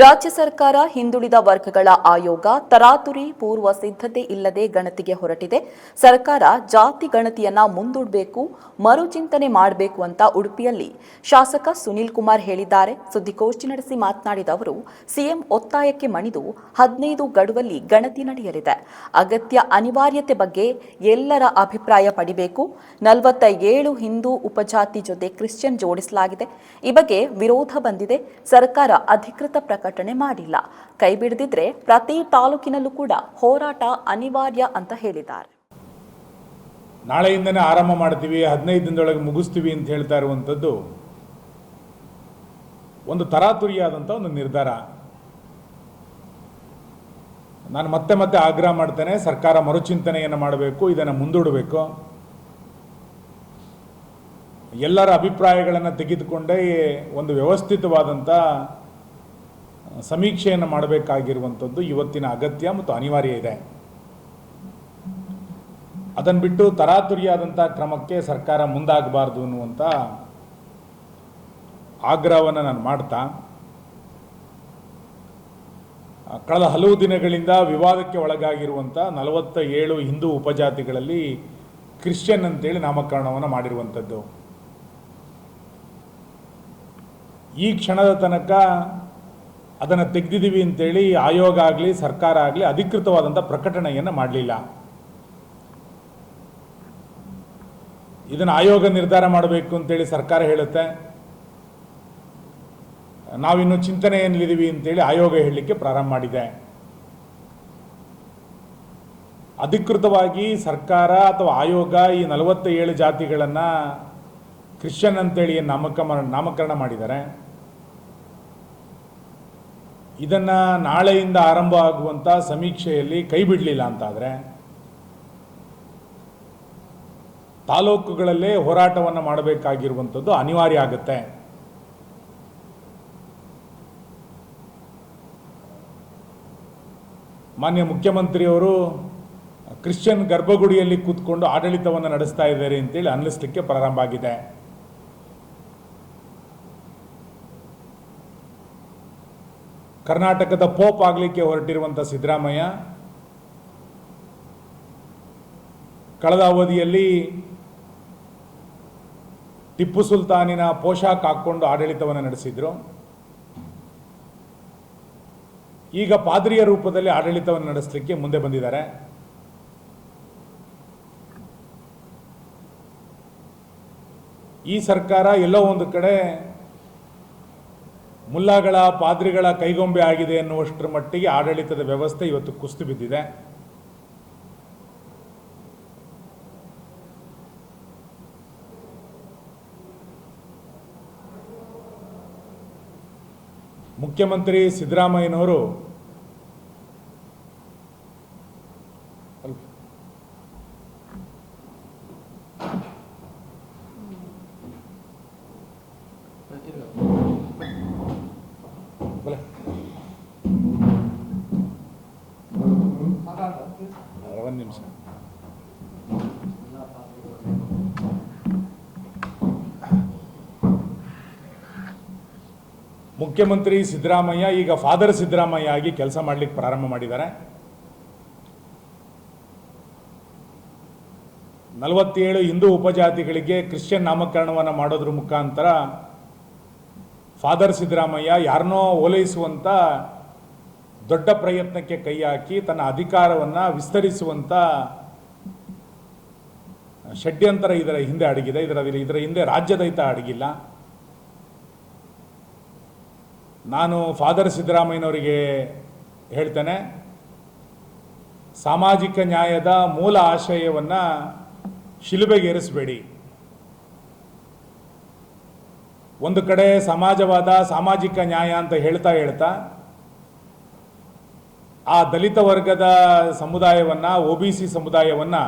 ರಾಜ್ಯ ಸರ್ಕಾರ ಹಿಂದುಳಿದ ವರ್ಗಗಳ ಆಯೋಗ ತರಾತುರಿ ಪೂರ್ವ ಸಿದ್ಧತೆ ಇಲ್ಲದೆ ಗಣತಿಗೆ ಹೊರಟಿದೆ. ಸರ್ಕಾರ ಜಾತಿ ಗಣತಿಯನ್ನ ಮುಂದೂಡಬೇಕು, ಮರುಚಿಂತನೆ ಮಾಡಬೇಕು ಅಂತ ಉಡುಪಿಯಲ್ಲಿ ಶಾಸಕ ಸುನೀಲ್ ಕುಮಾರ್ ಹೇಳಿದ್ದಾರೆ. ಸುದ್ದಿಗೋಷ್ಠಿ ನಡೆಸಿ ಮಾತನಾಡಿದ ಅವರು, ಸಿಎಂ ಒತ್ತಾಯಕ್ಕೆ ಮಣಿದು 15 ಗಡುವಲ್ಲಿ ಗಣತಿ ನಡೆಯಲಿದೆ. ಅಗತ್ಯ ಅನಿವಾರ್ಯತೆ ಬಗ್ಗೆ ಎಲ್ಲರ ಅಭಿಪ್ರಾಯ ಪಡಿಬೇಕು. 47 ಹಿಂದೂ ಉಪಜಾತಿ ಜೊತೆ ಕ್ರಿಶ್ಚಿಯನ್ ಜೋಡಿಸಲಾಗಿದೆ. ಈ ಬಗ್ಗೆ ವಿರೋಧ ಬಂದಿದೆ. ಸರ್ಕಾರ ಅಧಿಕೃತ ಪ್ರಕಟಣೆ ಮಾಡಿಲ್ಲ. ಕೈ ಬಿಡದಿದ್ರೆ ಪ್ರತಿ ತಾಲೂಕಿನಲ್ಲೂ ಕೂಡ ಹೋರಾಟ ಅನಿವಾರ್ಯ ಅಂತ ಹೇಳಿದ್ದಾರೆ. ನಾಳೆಯಿಂದನೇ ಆರಂಭ ಮಾಡ್ತೀವಿ, 15 ದಿನದೊಳಗೆ ಮುಗಿಸ್ತೀವಿ ಅಂತ ಹೇಳ್ತಾ ಇರುವಂಥದ್ದು ಒಂದು ತರಾತುರಿಯಾದಂಥ ಒಂದು ನಿರ್ಧಾರ. ನಾನು ಮತ್ತೆ ಆಗ್ರಹ ಮಾಡ್ತೇನೆ, ಸರ್ಕಾರ ಮರುಚಿಂತನೆಯನ್ನು ಮಾಡಬೇಕು, ಇದನ್ನು ಮುಂದೂಡಬೇಕು. ಎಲ್ಲರ ಅಭಿಪ್ರಾಯಗಳನ್ನು ತೆಗೆದುಕೊಂಡೇ ಒಂದು ವ್ಯವಸ್ಥಿತವಾದಂಥ ಸಮೀಕ್ಷೆಯನ್ನು ಮಾಡಬೇಕಾಗಿರುವಂಥದ್ದು ಇವತ್ತಿನ ಅಗತ್ಯ ಮತ್ತು ಅನಿವಾರ್ಯ ಇದೆ. ಅದನ್ನು ಬಿಟ್ಟು ತರಾತುರಿಯಾದಂಥ ಕ್ರಮಕ್ಕೆ ಸರ್ಕಾರ ಮುಂದಾಗಬಾರ್ದು ಅನ್ನುವಂಥ ಆಗ್ರಹವನ್ನು ನಾನು ಮಾಡ್ತಾ, ಕಳೆದ ಹಲವು ದಿನಗಳಿಂದ ವಿವಾದಕ್ಕೆ ಒಳಗಾಗಿರುವಂಥ 47 ಹಿಂದೂ ಉಪಜಾತಿಗಳಲ್ಲಿ ಕ್ರಿಶ್ಚಿಯನ್ ಅಂತೇಳಿ ನಾಮಕರಣವನ್ನು ಮಾಡಿರುವಂಥದ್ದು. ಈ ಕ್ಷಣದ ತನಕ ಅದನ್ನು ತೆಗೆದಿದ್ದೀವಿ ಅಂತೇಳಿ ಆಯೋಗ ಆಗಲಿ ಸರ್ಕಾರ ಆಗಲಿ ಅಧಿಕೃತವಾದಂಥ ಪ್ರಕಟಣೆಯನ್ನು ಮಾಡಲಿಲ್ಲ. ಇದನ್ನು ಆಯೋಗ ನಿರ್ಧಾರ ಮಾಡಬೇಕು ಅಂತೇಳಿ ಸರ್ಕಾರ ಹೇಳುತ್ತೆ, ನಾವಿನ್ನು ಚಿಂತನೆಯಲ್ಲಿದ್ದೀವಿ ಅಂತೇಳಿ ಆಯೋಗ ಹೇಳಲಿಕ್ಕೆ ಪ್ರಾರಂಭ ಮಾಡಿದೆ. ಅಧಿಕೃತವಾಗಿ ಸರ್ಕಾರ ಅಥವಾ ಆಯೋಗ ಈ 47 ಜಾತಿಗಳನ್ನು ಕ್ರಿಶ್ಚಿಯನ್ ಅಂತೇಳಿ ನಾಮಕರಣ ಮಾಡಿದ್ದಾರೆ. ಇದನ್ನು ನಾಳೆಯಿಂದ ಆರಂಭ ಆಗುವಂಥ ಸಮೀಕ್ಷೆಯಲ್ಲಿ ಕೈ ಬಿಡಲಿಲ್ಲ ಅಂತಾದರೆ ತಾಲೂಕುಗಳಲ್ಲೇ ಹೋರಾಟವನ್ನು ಮಾಡಬೇಕಾಗಿರುವಂಥದ್ದು ಅನಿವಾರ್ಯ ಆಗುತ್ತೆ. ಮಾನ್ಯ ಮುಖ್ಯಮಂತ್ರಿಯವರು ಕ್ರಿಶ್ಚಿಯನ್ ಗರ್ಭಗುಡಿಯಲ್ಲಿ ಕೂತ್ಕೊಂಡು ಆಡಳಿತವನ್ನು ನಡೆಸ್ತಾ ಇದ್ದಾರೆ ಅಂತೇಳಿ ಅನ್ನಿಸ್ಲಿಕ್ಕೆ ಪ್ರಾರಂಭ ಆಗಿದೆ. ಕರ್ನಾಟಕದ ಪೋಪ್ ಆಗಲಿಕ್ಕೆ ಹೊರಟಿರುವಂಥ ಸಿದ್ದರಾಮಯ್ಯ ಕಳೆದ ಅವಧಿಯಲ್ಲಿ ಟಿಪ್ಪು ಸುಲ್ತಾನಿನ ಪೋಷಾಕ್ ಹಾಕ್ಕೊಂಡು ಆಡಳಿತವನ್ನು ನಡೆಸಿದ್ರು. ಈಗ ಪಾದ್ರಿಯ ರೂಪದಲ್ಲಿ ಆಡಳಿತವನ್ನು ನಡೆಸಲಿಕ್ಕೆ ಮುಂದೆ ಬಂದಿದ್ದಾರೆ. ಈ ಸರ್ಕಾರ ಎಲ್ಲೋ ಒಂದು ಕಡೆ ಮುಲ್ಲಾಗಳ ಪಾದ್ರಿಗಳ ಕೈಗೊಂಬೆ ಆಗಿದೆ ಎನ್ನುವಷ್ಟರ ಮಟ್ಟಿಗೆ ಆಡಳಿತದ ವ್ಯವಸ್ಥೆ ಇವತ್ತು ಕುಸಿದು ಬಿದ್ದಿದೆ. ಮುಖ್ಯಮಂತ್ರಿ ಸಿದ್ದರಾಮಯ್ಯನವರು ಒಂದು ನಿಮಿಷ. ಮುಖ್ಯಮಂತ್ರಿ ಸಿದ್ದರಾಮಯ್ಯ ಈಗ ಫಾದರ್ ಸಿದ್ದರಾಮಯ್ಯ ಆಗಿ ಕೆಲಸ ಮಾಡಲಿಕ್ಕೆ ಪ್ರಾರಂಭ ಮಾಡಿದ್ದಾರೆ. 47 ಹಿಂದೂ ಉಪಜಾತಿಗಳಿಗೆ ಕ್ರಿಶ್ಚಿಯನ್ ನಾಮಕರಣವನ್ನು ಮಾಡೋದ್ರ ಮುಖಾಂತರ ಫಾದರ್ ಸಿದ್ದರಾಮಯ್ಯ ಯಾರನ್ನೋ ಓಲೈಸುವಂಥ ದೊಡ್ಡ ಪ್ರಯತ್ನಕ್ಕೆ ಕೈ ಹಾಕಿ ತನ್ನ ಅಧಿಕಾರವನ್ನು ವಿಸ್ತರಿಸುವಂಥ ಷಡ್ಯಂತರ ಇದರ ಹಿಂದೆ ಅಡಗಿದೆ. ಇದರ ಹಿಂದೆ ರಾಜ್ಯದ ಹಿತ ಅಡಗಿಲ್ಲ. ನಾನು ಫಾದರ್ ಸಿದ್ದರಾಮಯ್ಯನವರಿಗೆ ಹೇಳ್ತೇನೆ, ಸಾಮಾಜಿಕ ನ್ಯಾಯದ ಮೂಲ ಆಶಯವನ್ನು ಶಿಲುಬೆಗೇರಿಸಬೇಡಿ. ಒಂದು ಕಡೆ ಸಮಾಜವಾದ, ಸಾಮಾಜಿಕ ನ್ಯಾಯ ಅಂತ ಹೇಳ್ತಾ ಆ ದಲಿತ ವರ್ಗದ ಸಮುದಾಯವನ್ನು, OBC ಸಮುದಾಯವನ್ನು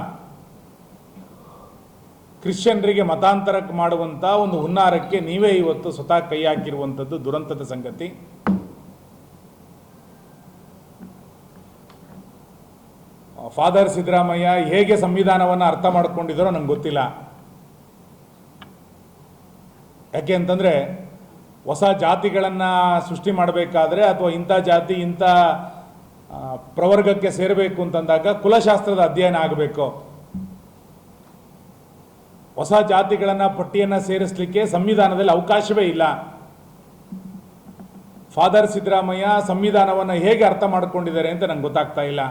ಕ್ರಿಶ್ಚಿಯನ್ರಿಗೆ ಮತಾಂತರಕ್ಕೆ ಮಾಡುವಂಥ ಒಂದು ಹುನ್ನಾರಕ್ಕೆ ನೀವೇ ಇವತ್ತು ಸ್ವತಃ ಕೈ ಹಾಕಿರುವಂಥದ್ದು ದುರಂತದ ಸಂಗತಿ. ಫಾದರ್ ಸಿದ್ದರಾಮಯ್ಯ ಹೇಗೆ ಸಂವಿಧಾನವನ್ನು ಅರ್ಥ ಮಾಡ್ಕೊಂಡಿದ್ದಾರೋ ನಂಗೆ ಗೊತ್ತಿಲ್ಲ. ಯಾಕೆ ಅಂತಂದರೆ ಹೊಸ ಜಾತಿಗಳನ್ನು ಸೃಷ್ಟಿ ಮಾಡಬೇಕಾದ್ರೆ ಅಥವಾ ಇಂಥ ಜಾತಿ ಇಂಥ ಪ್ರವರ್ಗಕ್ಕೆ ಸೇರಬೇಕು ಅಂತಂದಾಗ ಕುಲಶಾಸ್ತ್ರದ ಅಧ್ಯಯನ ಆಗಬೇಕು. ಹೊಸ ಜಾತಿಗಳನ್ನು ಪಟ್ಟಿಯನ್ನು ಸೇರಿಸಲಿಕ್ಕೆ ಸಂವಿಧಾನದಲ್ಲಿ ಅವಕಾಶವೇ ಇಲ್ಲ. ಫಾದರ್ ಸಿದ್ದರಾಮಯ್ಯ ಸಂವಿಧಾನವನ್ನು ಹೇಗೆ ಅರ್ಥ ಮಾಡಿಕೊಂಡಿದ್ದಾರೆ ಅಂತ ನಂಗೆ ಗೊತ್ತಾಗ್ತಾ ಇಲ್ಲ.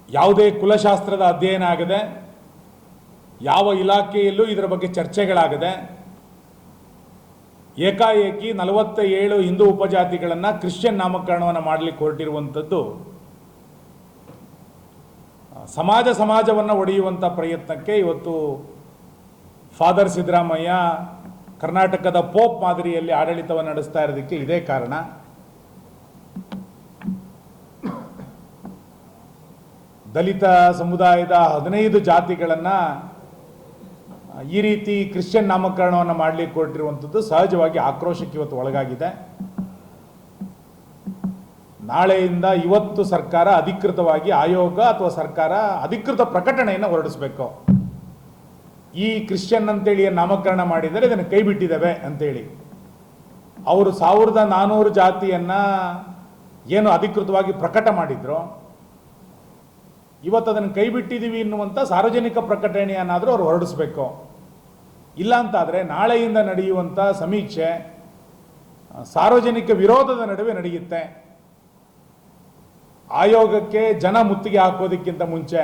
ಯಾವುದೇ ಕುಲಶಾಸ್ತ್ರದ ಅಧ್ಯಯನ ಆಗದೆ, ಯಾವ ಇಲಾಖೆಯಲ್ಲೂ ಇದರ ಬಗ್ಗೆ ಚರ್ಚೆಗಳಾಗದೆ, ಏಕಾಏಕಿ 47 ಹಿಂದೂ ಉಪಜಾತಿಗಳನ್ನು ಕ್ರಿಶ್ಚಿಯನ್ ನಾಮಕರಣವನ್ನು ಮಾಡಲಿಕ್ಕೆ ಹೊರಟಿರುವಂಥದ್ದು ಸಮಾಜವನ್ನು ಒಡೆಯುವಂಥ ಪ್ರಯತ್ನಕ್ಕೆ ಇವತ್ತು ಫಾದರ್ ಸಿದ್ದರಾಮಯ್ಯ ಕರ್ನಾಟಕದ ಪೋಪ್ ಮಾದರಿಯಲ್ಲಿ ಆಡಳಿತವನ್ನು ನಡೆಸ್ತಾ ಇರೋದಕ್ಕೆ ಇದೇ ಕಾರಣ. ದಲಿತ ಸಮುದಾಯದ 15 ಜಾತಿಗಳನ್ನು ಈ ರೀತಿ ಕ್ರಿಶ್ಚಿಯನ್ ನಾಮಕರಣವನ್ನು ಮಾಡಲಿಕ್ಕೆ ಹೊರಟಿರುವಂಥದ್ದು ಸಹಜವಾಗಿ ಆಕ್ರೋಶಕ್ಕೆ ಇವತ್ತು ಒಳಗಾಗಿದೆ. ನಾಳೆಯಿಂದ ಇವತ್ತು ಸರ್ಕಾರ ಅಧಿಕೃತವಾಗಿ ಆಯೋಗ ಅಥವಾ ಸರ್ಕಾರ ಅಧಿಕೃತ ಪ್ರಕಟಣೆಯನ್ನು ಹೊರಡಿಸಬೇಕು. ಈ ಕ್ರಿಶ್ಚಿಯನ್ ಅಂತೇಳಿ ನಾಮಕರಣ ಮಾಡಿದರೆ ಇದನ್ನು ಕೈ ಬಿಟ್ಟಿದ್ದೇವೆ ಅಂತೇಳಿ. ಅವರು 1400 ಜಾತಿಯನ್ನು ಏನು ಅಧಿಕೃತವಾಗಿ ಪ್ರಕಟ ಮಾಡಿದ್ರು, ಇವತ್ತು ಅದನ್ನು ಕೈ ಬಿಟ್ಟಿದ್ದೀವಿ ಎನ್ನುವಂಥ ಸಾರ್ವಜನಿಕ ಪ್ರಕಟಣೆಯನ್ನಾದರೂ ಅವರು ಹೊರಡಿಸಬೇಕು. ಇಲ್ಲ ಅಂತಾದರೆ ನಾಳೆಯಿಂದ ನಡೆಯುವಂಥ ಸಮೀಕ್ಷೆ ಸಾರ್ವಜನಿಕ ವಿರೋಧದ ನಡುವೆ ನಡೆಯುತ್ತೆ. ಆಯೋಗಕ್ಕೆ ಜನ ಮುತ್ತಿಗೆ ಹಾಕೋದಕ್ಕಿಂತ ಮುಂಚೆ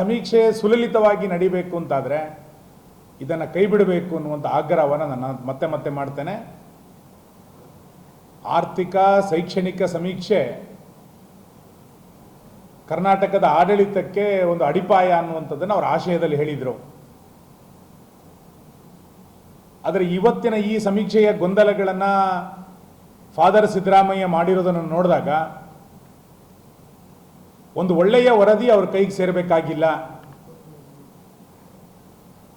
ಸಮೀಕ್ಷೆ ಸುಲಲಿತವಾಗಿ ನಡೀಬೇಕು ಅಂತಾದರೆ ಇದನ್ನು ಕೈ ಬಿಡಬೇಕು ಅನ್ನುವಂಥ ಆಗ್ರಹವನ್ನು ನಾನು ಮತ್ತೆ ಮಾಡ್ತೇನೆ. ಆರ್ಥಿಕ ಶೈಕ್ಷಣಿಕ ಸಮೀಕ್ಷೆ ಕರ್ನಾಟಕದ ಆಡಳಿತಕ್ಕೆ ಒಂದು ಅಡಿಪಾಯ ಅನ್ನುವಂಥದ್ದನ್ನು ಅವರ ಆಶಯದಲ್ಲಿ ಹೇಳಿದರು. ಆದರೆ ಇವತ್ತಿನ ಈ ಸಮೀಕ್ಷೆಯ ಗೊಂದಲಗಳನ್ನು ಫಾದರ್ ಸಿದ್ದರಾಮಯ್ಯ ಮಾಡಿರೋದನ್ನು ನೋಡಿದಾಗ ಒಂದು ಒಳ್ಳೆಯ ವರದಿ ಅವ್ರ ಕೈಗೆ ಸೇರಬೇಕಾಗಿಲ್ಲ.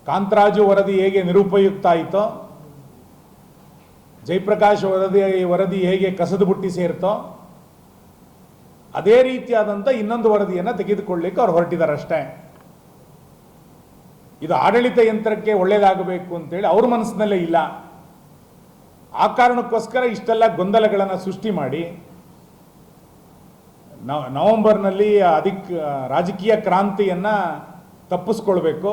ಕಾಂತರಾಜು ವರದಿ ಹೇಗೆ ನಿರುಪಯುಕ್ತ ಆಯಿತೋ, ಜಯಪ್ರಕಾಶ್ ವರದಿ ಹೇಗೆ ಕಸದ ಬುಟ್ಟಿ ಸೇರ್ತೋ, ಅದೇ ರೀತಿಯಾದಂಥ ಇನ್ನೊಂದು ವರದಿಯನ್ನು ತೆಗೆದುಕೊಳ್ಳಲಿಕ್ಕೆ ಅವ್ರು ಹೊರಟಿದ್ದಾರಷ್ಟೇ. ಇದು ಆಡಳಿತ ಯಂತ್ರಕ್ಕೆ ಒಳ್ಳೆಯದಾಗಬೇಕು ಅಂತೇಳಿ ಅವ್ರ ಮನಸ್ಸಿನಲ್ಲೇ ಇಲ್ಲ. ಆ ಕಾರಣಕ್ಕೋಸ್ಕರ ಇಷ್ಟೆಲ್ಲ ಗೊಂದಲಗಳನ್ನು ಸೃಷ್ಟಿ ಮಾಡಿ ನವೆಂಬರ್ನಲ್ಲಿ ರಾಜಕೀಯ ಕ್ರಾಂತಿಯನ್ನು ತಪ್ಪಿಸ್ಕೊಳ್ಬೇಕು,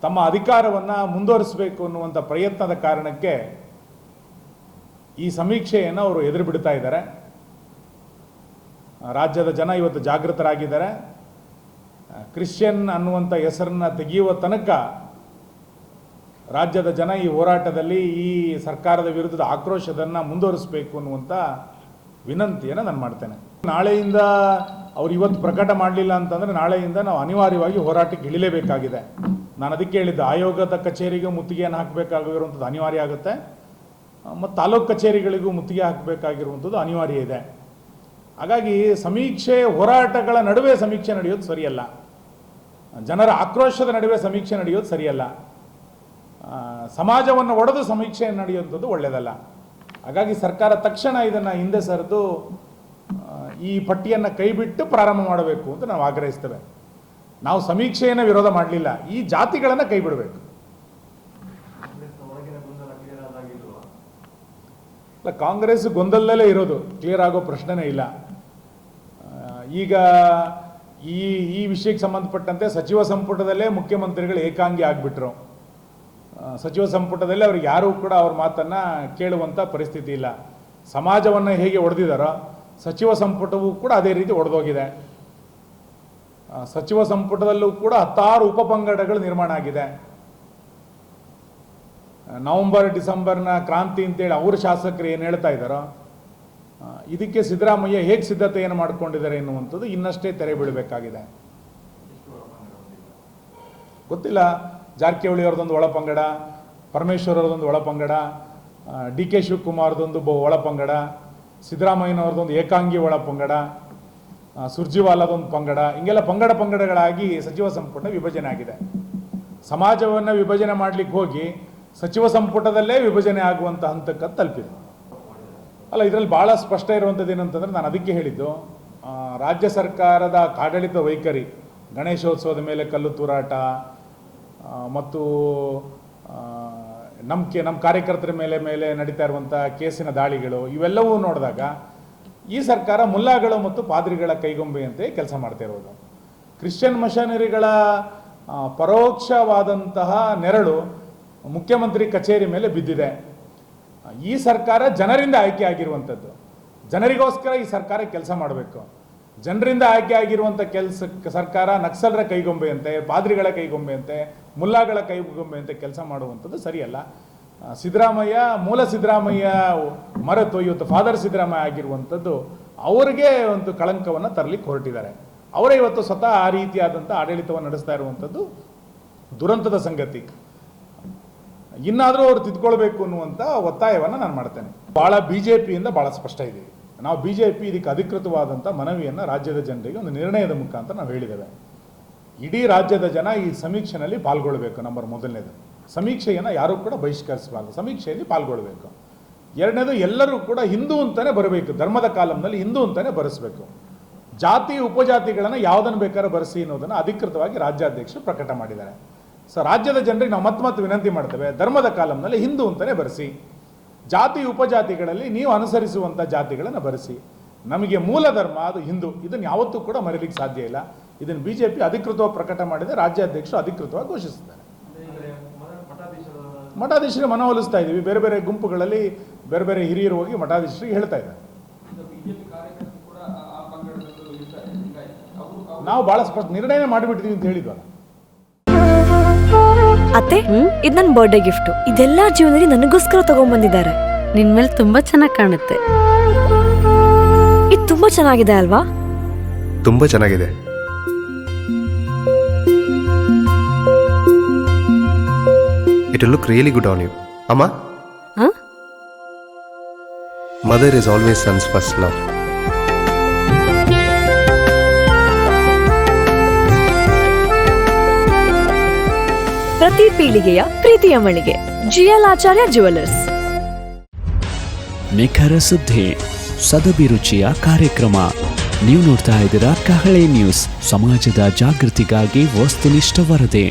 ತಮ್ಮ ಅಧಿಕಾರವನ್ನು ಮುಂದುವರಿಸಬೇಕು ಅನ್ನುವಂಥ ಪ್ರಯತ್ನದ ಕಾರಣಕ್ಕೆ ಈ ಸಮೀಕ್ಷೆಯನ್ನು ಅವರು ಎದುರು ಬಿಡ್ತಾ ಇದ್ದಾರೆ. ರಾಜ್ಯದ ಜನ ಇವತ್ತು ಜಾಗೃತರಾಗಿದ್ದಾರೆ. ಕ್ರಿಶ್ಚಿಯನ್ ಅನ್ನುವಂಥ ಹೆಸರನ್ನು ತೆಗೆಯುವ ತನಕ ರಾಜ್ಯದ ಜನ ಈ ಹೋರಾಟದಲ್ಲಿ ಈ ಸರ್ಕಾರದ ವಿರುದ್ಧದ ಆಕ್ರೋಶದನ್ನು ಮುಂದುವರಿಸಬೇಕು ಅನ್ನುವಂಥ ವಿನಂತಿಯನ್ನು ನಾನು ಮಾಡ್ತೇನೆ. ನಾಳೆಯಿಂದ ಅವ್ರು ಇವತ್ತು ಪ್ರಕಟ ಮಾಡಲಿಲ್ಲ ಅಂತಂದರೆ ನಾಳೆಯಿಂದ ನಾವು ಅನಿವಾರ್ಯವಾಗಿ ಹೋರಾಟಕ್ಕೆ ಇಳಿಲೇಬೇಕಾಗಿದೆ. ನಾನು ಅದಕ್ಕೆ ಹೇಳಿದ್ದೆ, ಆಯೋಗದ ಕಚೇರಿಗೆ ಮುತ್ತಿಗೆಯನ್ನು ಹಾಕಬೇಕಾಗಿರುವಂಥದ್ದು ಅನಿವಾರ್ಯ ಆಗುತ್ತೆ, ಮತ್ತು ತಾಲೂಕು ಕಚೇರಿಗಳಿಗೂ ಮುತ್ತಿಗೆ ಹಾಕಬೇಕಾಗಿರುವಂಥದ್ದು ಅನಿವಾರ್ಯ ಇದೆ. ಹಾಗಾಗಿ ಸಮೀಕ್ಷೆ ಹೋರಾಟಗಳ ನಡುವೆ ಸಮೀಕ್ಷೆ ನಡೆಯೋದು ಸರಿಯಲ್ಲ, ಜನರ ಆಕ್ರೋಶದ ನಡುವೆ ಸಮೀಕ್ಷೆ ನಡೆಯೋದು ಸರಿಯಲ್ಲ, ಸಮಾಜವನ್ನು ಒಡೆದು ಸಮೀಕ್ಷೆ ನಡೆಯುವಂಥದ್ದು ಒಳ್ಳೆಯದಲ್ಲ. ಹಾಗಾಗಿ ಸರ್ಕಾರ ತಕ್ಷಣ ಇದನ್ನು ಹಿಂದೆ ಸರಿದು ಈ ಪಟ್ಟಿಯನ್ನು ಕೈಬಿಟ್ಟು ಪ್ರಾರಂಭ ಮಾಡಬೇಕು ಅಂತ ನಾವು ಆಗ್ರಹಿಸ್ತೇವೆ. ನಾವು ಸಮೀಕ್ಷೆಯನ್ನು ವಿರೋಧ ಮಾಡಲಿಲ್ಲ, ಈ ಜಾತಿಗಳನ್ನು ಕೈ ಬಿಡಬೇಕು. ಅಲ್ಲ, ಕಾಂಗ್ರೆಸ್ ಗೊಂದಲದಲ್ಲೇ ಇರೋದು, ಕ್ಲಿಯರ್ ಆಗೋ ಪ್ರಶ್ನೆನೇ ಇಲ್ಲ. ಈಗ ಈ ವಿಷಯಕ್ಕೆ ಸಂಬಂಧಪಟ್ಟಂತೆ ಸಚಿವ ಸಂಪುಟದಲ್ಲೇ ಮುಖ್ಯಮಂತ್ರಿಗಳು ಏಕಾಂಗಿ ಆಗಿಬಿಟ್ರು. ಸಚಿವ ಸಂಪುಟದಲ್ಲಿ ಅವ್ರಿಗೆ ಯಾರೂ ಕೂಡ ಅವ್ರ ಮಾತನ್ನು ಕೇಳುವಂಥ ಪರಿಸ್ಥಿತಿ ಇಲ್ಲ. ಸಮಾಜವನ್ನು ಹೇಗೆ ಒಡೆದಿದ್ದಾರೋ ಸಚಿವ ಸಂಪುಟವೂ ಕೂಡ ಅದೇ ರೀತಿ ಒಡೆದೋಗಿದೆ. ಸಚಿವ ಸಂಪುಟದಲ್ಲೂ ಕೂಡ 16 ಉಪಪಂಗಡಗಳು ನಿರ್ಮಾಣ ಆಗಿದೆ. ನವೆಂಬರ್ ಡಿಸೆಂಬರ್ನ ಕ್ರಾಂತಿ ಅಂತೇಳಿ ಅವರು ಶಾಸಕರು ಏನು ಹೇಳ್ತಾ ಇದ್ದಾರೋ ಇದಕ್ಕೆ ಸಿದ್ದರಾಮಯ್ಯ ಹೇಗೆ ಸಿದ್ಧತೆಯನ್ನು ಮಾಡಿಕೊಂಡಿದ್ದಾರೆ ಎನ್ನುವಂಥದ್ದು ಇನ್ನಷ್ಟೇ ತೆರೆ ಬೀಳಬೇಕಾಗಿದೆ. ಗೊತ್ತಿಲ್ಲ, ಜಾರಕಿಹೊಳಿ ಅವ್ರದ್ದೊಂದು ಒಳಪಂಗಡ, ಪರಮೇಶ್ವರ್ ಅವ್ರದ್ದೊಂದು ಒಳಪಂಗಡ, ಡಿ ಕೆ ಶಿವಕುಮಾರ್ದೊಂದು ಒಳಪಂಗಡ, ಸಿದ್ದರಾಮಯ್ಯನವ್ರದ್ದೊಂದು ಏಕಾಂಗಿ ಒಳಪಂಗಡ, ಸುರ್ಜಿವಾಲಾದೊಂದು ಪಂಗಡ, ಹಿಂಗೆಲ್ಲ ಪಂಗಡಗಳಾಗಿ ಸಚಿವ ಸಂಪುಟ ವಿಭಜನೆ ಆಗಿದೆ. ಸಮಾಜವನ್ನು ವಿಭಜನೆ ಮಾಡಲಿಕ್ಕೆ ಹೋಗಿ ಸಚಿವ ಸಂಪುಟದಲ್ಲೇ ವಿಭಜನೆ ಆಗುವಂಥ ಹಂತಕ್ಕೆ ತಲುಪಿದೆ. ಅಲ್ಲ, ಇದರಲ್ಲಿ ಭಾಳ ಸ್ಪಷ್ಟ ಇರುವಂಥದ್ದು ಏನಂತಂದರೆ, ನಾನು ಅದಕ್ಕೆ ಹೇಳಿದ್ದು, ರಾಜ್ಯ ಸರ್ಕಾರದ ಆಡಳಿತ ವೈಖರಿ ಗಣೇಶೋತ್ಸವದ ಮೇಲೆ ಕಲ್ಲು ತೂರಾಟ ಮತ್ತು ನಮ್ಮ ಕಾರ್ಯಕರ್ತರ ಮೇಲೆ ನಡೀತಾ ಇರುವಂಥ ಕೇಸಿನ ದಾಳಿಗಳು ಇವೆಲ್ಲವೂ ನೋಡಿದಾಗ ಈ ಸರ್ಕಾರ ಮುಲ್ಲಾಗಳು ಮತ್ತು ಪಾದ್ರಿಗಳ ಕೈಗೊಂಬೆಯಂತೆ ಕೆಲಸ ಮಾಡ್ತಾ ಇರೋದು. ಕ್ರಿಶ್ಚಿಯನ್ ಮಿಷನರಿಗಳ ಪರೋಕ್ಷವಾದಂತಹ ನೆರಳು ಮುಖ್ಯಮಂತ್ರಿ ಕಚೇರಿ ಮೇಲೆ ಬಿದ್ದಿದೆ. ಈ ಸರ್ಕಾರ ಜನರಿಂದ ಆಯ್ಕೆ ಆಗಿರುವಂಥದ್ದು, ಜನರಿಗೋಸ್ಕರ ಈ ಸರ್ಕಾರ ಕೆಲಸ ಮಾಡಬೇಕು. ಜನರಿಂದ ಆಯ್ಕೆ ಆಗಿರುವಂಥ ಸರ್ಕಾರ ನಕ್ಸಲರ ಕೈಗೊಂಬೆಯಂತೆ, ಪಾದ್ರಿಗಳ ಕೈಗೊಂಬೆಯಂತೆ, ಮುಲ್ಲಾಗಳ ಕೈಗೊಂಬೆಯಂತೆ ಕೆಲಸ ಮಾಡುವಂಥದ್ದು ಸರಿಯಲ್ಲ. ಮೂಲ ಸಿದ್ದರಾಮಯ್ಯ ಮರೆತು ಇವತ್ತು ಫಾದರ್ ಸಿದ್ದರಾಮಯ್ಯ ಆಗಿರುವಂಥದ್ದು ಅವರಿಗೆ ಒಂದು ಕಳಂಕವನ್ನು ತರಲಿಕ್ಕೆ ಹೊರಟಿದ್ದಾರೆ. ಅವರೇ ಇವತ್ತು ಸ್ವತಃ ಆ ರೀತಿಯಾದಂಥ ಆಡಳಿತವನ್ನು ನಡೆಸ್ತಾ ಇರುವಂಥದ್ದು ದುರಂತದ ಸಂಗತಿ. ಇನ್ನಾದರೂ ಅವರು ತಿದ್ಕೊಳ್ಬೇಕು ಅನ್ನುವಂಥ ಒತ್ತಾಯವನ್ನು ನಾನು ಮಾಡ್ತೇನೆ. ಭಾಳ BJPಯಿಂದ ಭಾಳ ಸ್ಪಷ್ಟ ಇದ್ದೀವಿ ನಾವು. BJP ಇದಕ್ಕೆ ಅಧಿಕೃತವಾದಂಥ ಮನವಿಯನ್ನು ರಾಜ್ಯದ ಜನರಿಗೆ ಒಂದು ನಿರ್ಣಯದ ಮುಖಾಂತರ ನಾವು ಹೇಳಿದ್ದೇವೆ. ಇಡೀ ರಾಜ್ಯದ ಜನ ಈ ಸಮೀಕ್ಷೆಯಲ್ಲಿ ಪಾಲ್ಗೊಳ್ಳಬೇಕು. ನಂಬರ್ ಮೊದಲನೇದು, ಸಮೀಕ್ಷೆಯನ್ನು ಯಾರೂ ಕೂಡ ಬಹಿಷ್ಕರಿಸಬಾರ್ದು, ಸಮೀಕ್ಷೆಯಲ್ಲಿ ಪಾಲ್ಗೊಳ್ಳಬೇಕು. ಎರಡನೇದು, ಎಲ್ಲರೂ ಕೂಡ ಹಿಂದೂ ಅಂತಲೇ ಬರಬೇಕು. ಧರ್ಮದ ಕಾಲಂನಲ್ಲಿ ಹಿಂದೂ ಅಂತಲೇ ಬರೆಸಬೇಕು. ಜಾತಿ ಉಪಜಾತಿಗಳನ್ನು ಯಾವುದನ್ನು ಬೇಕಾದ್ರೂ ಬರೆಸಿ ಅನ್ನೋದನ್ನು ಅಧಿಕೃತವಾಗಿ ರಾಜ್ಯಾಧ್ಯಕ್ಷರು ಪ್ರಕಟ ಮಾಡಿದ್ದಾರೆ. ಸೊ ರಾಜ್ಯದ ಜನರಿಗೆ ನಾವು ಮತ್ತೆ ವಿನಂತಿ ಮಾಡ್ತೇವೆ, ಧರ್ಮದ ಕಾಲಂನಲ್ಲಿ ಹಿಂದೂ ಅಂತಲೇ ಬರೆಸಿ. ಜಾತಿ ಉಪಜಾತಿಗಳಲ್ಲಿ ನೀವು ಅನುಸರಿಸುವಂಥ ಜಾತಿಗಳನ್ನು ಬರೆಸಿ. ನಮಗೆ ಮೂಲ ಧರ್ಮ ಅದು ಹಿಂದೂ, ಇದನ್ನು ಯಾವತ್ತೂ ಕೂಡ ಮರೀಲಿಕ್ಕೆ ಸಾಧ್ಯ ಇಲ್ಲ. ಇದನ್ನು BJP ಅಧಿಕೃತವಾಗಿ ಪ್ರಕಟ ಮಾಡಿದೆ, ರಾಜ್ಯಾಧ್ಯಕ್ಷರು ಅಧಿಕೃತವಾಗಿ ಘೋಷಿಸಿದ್ದಾರೆ. ಮಠಾಧೀಶರಿಗೆ ಮನವೊಲಿಸ್ತಾ ಇದ್ದೀವಿ. ಬೇರೆ ಬೇರೆ ಗುಂಪುಗಳಲ್ಲಿ ಬೇರೆ ಬೇರೆ ಹಿರಿಯರು ಹೋಗಿ ಮಠಾಧೀಶರಿಗೆ ಹೇಳ್ತಾ ಇದ್ದಾರೆ. ನಾವು ಬಹಳ ಸ್ಪಷ್ಟ ನಿರ್ಣಯ ಮಾಡಿಬಿಟ್ಟಿದ್ದೀವಿ ಅಂತ ಹೇಳಿದ್ವಲ್ಲ. ಅತ್ತೆ, ಇದು ನನ್ನ ಬರ್ಡೇ ಗಿಫ್ಟ್. ಇದೆಲ್ಲ ಜೀವನದಲ್ಲಿ ನನಗೋಸ್ಕರ ತಗೊಂಡ್ಬಂದಿದ್ದಾರೆ. ನಿನ್ ಮೇಲೆ ತುಂಬಾ ಚೆನ್ನಾಗಿ ಕಾಣುತ್ತೆ. ಇದು ತುಂಬಾ ಚೆನ್ನಾಗಿದೆ ಅಲ್ವಾ? ತುಂಬಾ ಚೆನ್ನಾಗಿದೆ. It will look really good on you. Amma? Huh? Mother is always son's first love. ಪ್ರತಿ ಪೀಳಿಗೆಯ ಪ್ರೀತಿಯ ಮಳಿಗೆ GL ಆಚಾರ್ಯ ಜುವೆಲ್ಲರ್ಸ್. ನಿಖರ ಸುದ್ದಿ, ಸದಭಿರುಚಿಯ ಕಾರ್ಯಕ್ರಮ. ನೀವು ನೋಡ್ತಾ ಇದ್ದೀರಾ ಕಹಳೆ ನ್ಯೂಸ್, ಸಮಾಜದ ಜಾಗೃತಿಗಾಗಿ ವಸ್ತುನಿಷ್ಠ ವರದಿ.